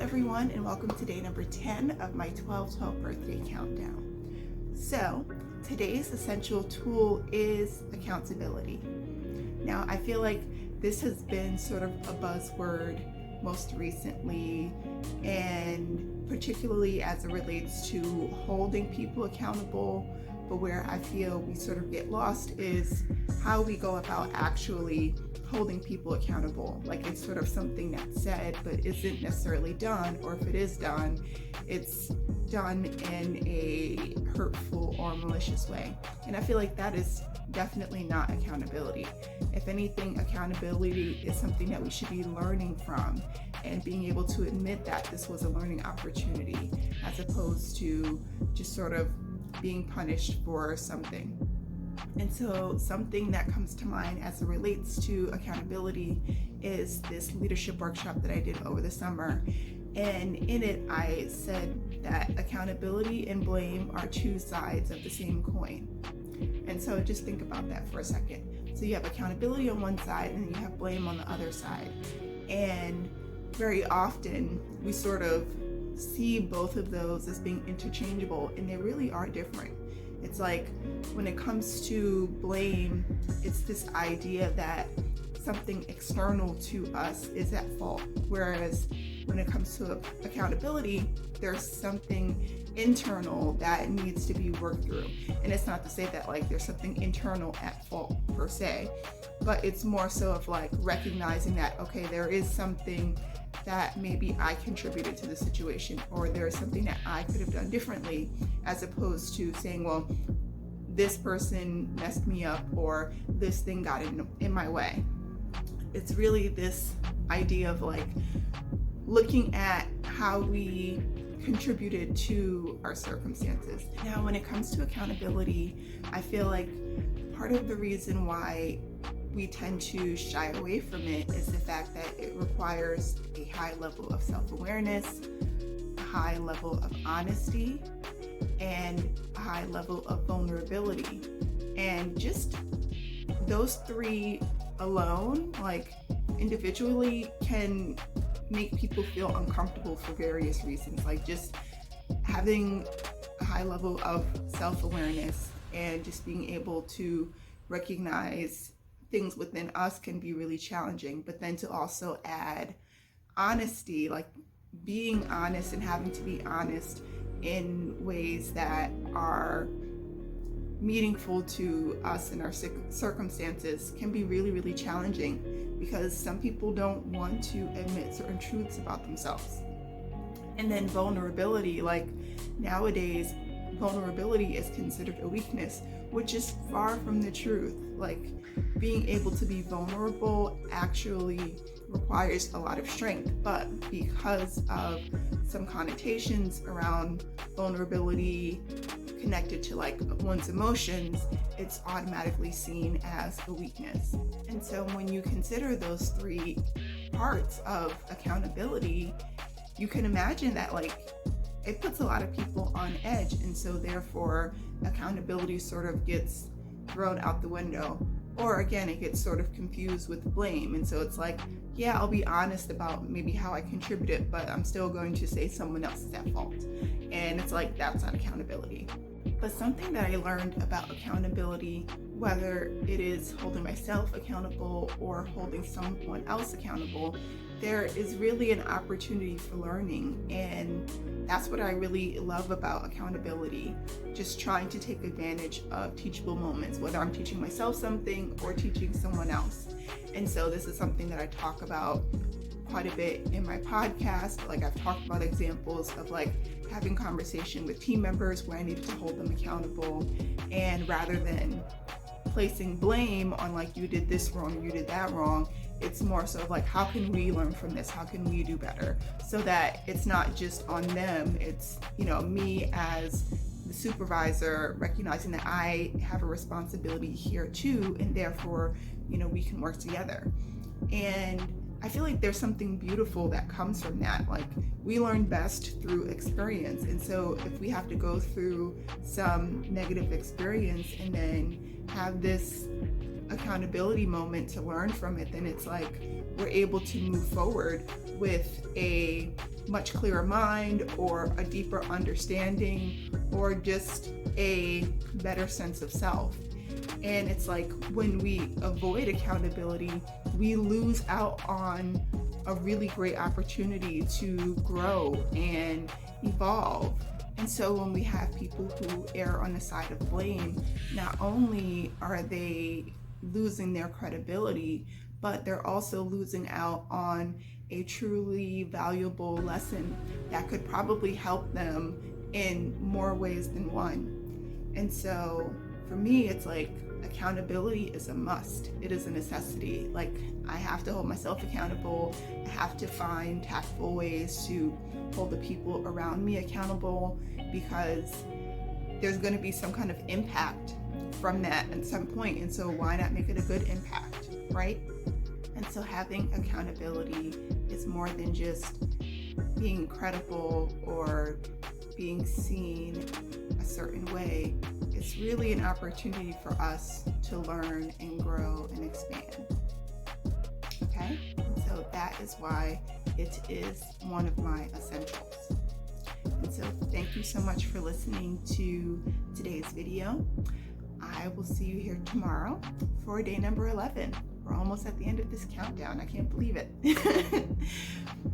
everyone, and welcome to day number 10 of my 12/12 birthday countdown. So today's essential tool is accountability. Now, I feel like this has been sort of a buzzword most recently, and particularly as it relates to holding people accountable. But where I feel we sort of get lost is how we go about actually holding people accountable. Like, it's sort of something that's said but isn't necessarily done, or if it is done, it's done in a hurtful or malicious way. And I feel like that is definitely not accountability. If anything, accountability is something that we should be learning from and being able to admit that this was a learning opportunity, as opposed to just sort of being punished for something. And so something that comes to mind as it relates to accountability is this leadership workshop that I did over the summer. And in it, I said that accountability and blame are two sides of the same coin. And so just think about that for a second. So you have accountability on one side and you have blame on the other side. And very often we sort of see both of those as being interchangeable, and they really are different. It's like when it comes to blame, it's this idea that something external to us is at fault, whereas when it comes to accountability, there's something internal that needs to be worked through. And it's not to say that like there's something internal at fault per se, but it's more so of like recognizing that, okay, there is something that maybe I contributed to the situation, or there's something that I could have done differently, as opposed to saying, well, this person messed me up, or this thing got in my way. It's really this idea of like looking at how we contributed to our circumstances. Now, when it comes to accountability, I feel like part of the reason why we tend to shy away from it is the fact that it requires a high level of self-awareness, a high level of honesty, and a high level of vulnerability. And just those three alone, like individually, can make people feel uncomfortable for various reasons. Like just having a high level of self-awareness and just being able to recognize things within us can be really challenging. But then to also add honesty, like being honest and having to be honest in ways that are meaningful to us and our circumstances, can be really, really challenging, because some people don't want to admit certain truths about themselves. And then vulnerability, like nowadays, vulnerability is considered a weakness, which is far from the truth. Like, being able to be vulnerable actually requires a lot of strength, but because of some connotations around vulnerability connected to like one's emotions, it's automatically seen as a weakness. And so when you consider those three parts of accountability, you can imagine that like it puts a lot of people on edge, and so therefore accountability sort of gets thrown out the window. Or again, it gets sort of confused with blame. And so it's like, yeah, I'll be honest about maybe how I contributed, but I'm still going to say someone else is at fault. And it's like, that's not accountability. But something that I learned about accountability, whether it is holding myself accountable or holding someone else accountable, there is really an opportunity for learning. And that's what I really love about accountability, just trying to take advantage of teachable moments, whether I'm teaching myself something or teaching someone else. And so this is something that I talk about quite a bit in my podcast. Like, I've talked about examples of like having conversation with team members where I needed to hold them accountable, and rather than placing blame on like, you did this wrong, you did that wrong, it's more so like, how can we learn from this? How can we do better? So that it's not just on them, it's, you know, me as the supervisor recognizing that I have a responsibility here too, and therefore, you know, we can work together. And I feel like there's something beautiful that comes from that. Like, we learn best through experience. And so if we have to go through some negative experience and then have this accountability moment to learn from it, then it's like we're able to move forward with a much clearer mind or a deeper understanding or just a better sense of self. And it's like when we avoid accountability, we lose out on a really great opportunity to grow and evolve. And so when we have people who err on the side of blame, not only are they losing their credibility, but they're also losing out on a truly valuable lesson that could probably help them in more ways than one. And so for me, it's like accountability is a must. It is a necessity. Like, I have to hold myself accountable. I have to find tactful ways to hold the people around me accountable, because there's going to be some kind of impact from that at some point. And so why not make it a good impact, right? And so having accountability is more than just being credible or being seen a certain way. It's really an opportunity for us to learn and grow and expand. Okay? And so that is why it is one of my essentials. And so thank you so much for listening to today's video. I will see you here tomorrow for day number 11. We're almost at the end of this countdown. I can't believe it.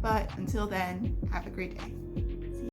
But until then, have a great day.